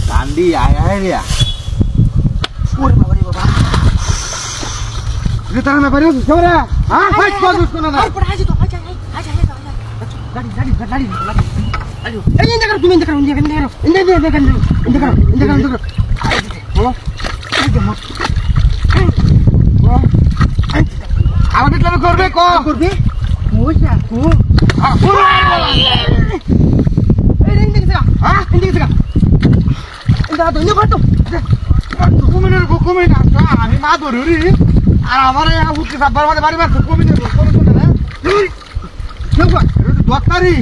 Tandi ayah dia. Ur bawa ni bawa. Kita nak beri usus siapa? Ah, hai bagus kau nak. Hai pada aja tu, aja. Lari. Aduh. Ini jangan tu, jangan. Oh. Aja mat. Oh. Awak kita korbe ko. Korbe? Moja. Oh. Aku. Ini kita. Ah, ini kita. Indah tu, ini batu. Kukumin আমি মা ধরি আর আমার উঠকে সাবার মধ্যে বাড়ি মারছে কুকুমিন না দত্তারি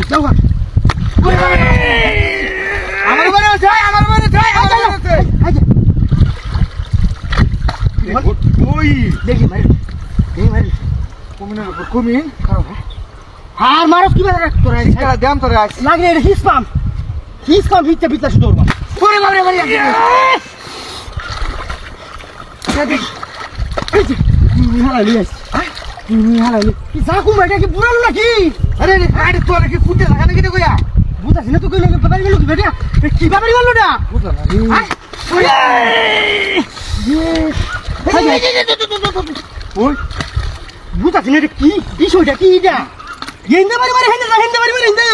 আমার বাড়ি আছে ওই দেখি মারি কুমিন আর মারস কি করে তোরা ইসকা দাম তোরা লাগে রে হিসপাম ভিতরে শুধু দৌড়বা পরে বাড়ি Zaku mereka ki buran lagi. Ada tu ada ki kuda lah, kan kita kau ya. Buta sini tu kau lagi apa lagi lu bedia? Kiba beri walu dah. Buta lagi. Oi. Buta sini ada ki. Isu ada ki dah. Hende bari hende.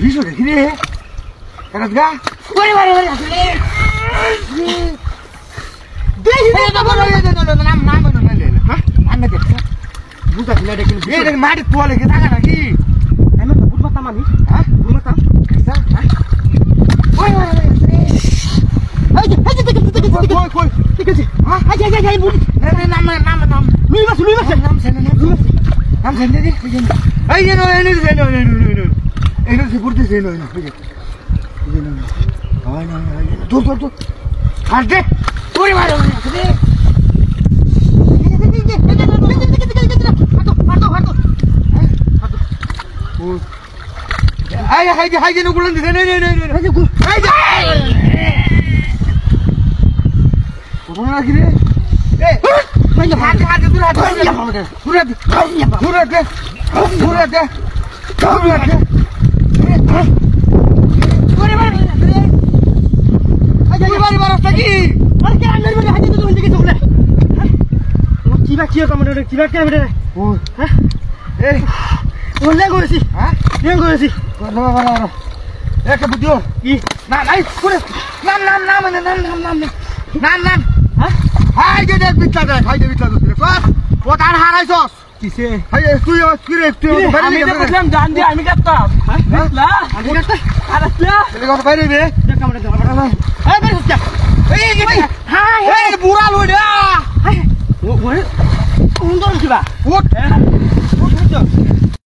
Isu ada ki ni. Karat ga? Bari. Dehi no. Nama dia. Buta sini ada ki. Ini mati tua lagi tak lagi. Emang tak buat mami? Hah? Buat tak? Oi. Aja. Koi. Tiga. Hah? Aja ibu. Nama. Lu mas. Nam sendiri. Ayo no. Ini seperti seno. Tuh. Ada. Oi, mana? Hai, no bulan di sana. Kau lagi ni? Hati Kiba kamu dah kiba dah. Oh, hah? Boleh kau sih? Hah? Yang kau sih? Mana? Kebetulan. Nah, naik, kuda. Nam. Hah? Hai, dia bicara tu. Kau tak harai sos. Kise. Hai, tu. Kami dah pesan janji, kami kata. Hah? Lah. Kami kata. Ada lah. Jadi kau bayar ni. Dah kamu dah. Hai, bayar saja. Hai. Bural lu dah. Hai. Untung sih, Pak. What?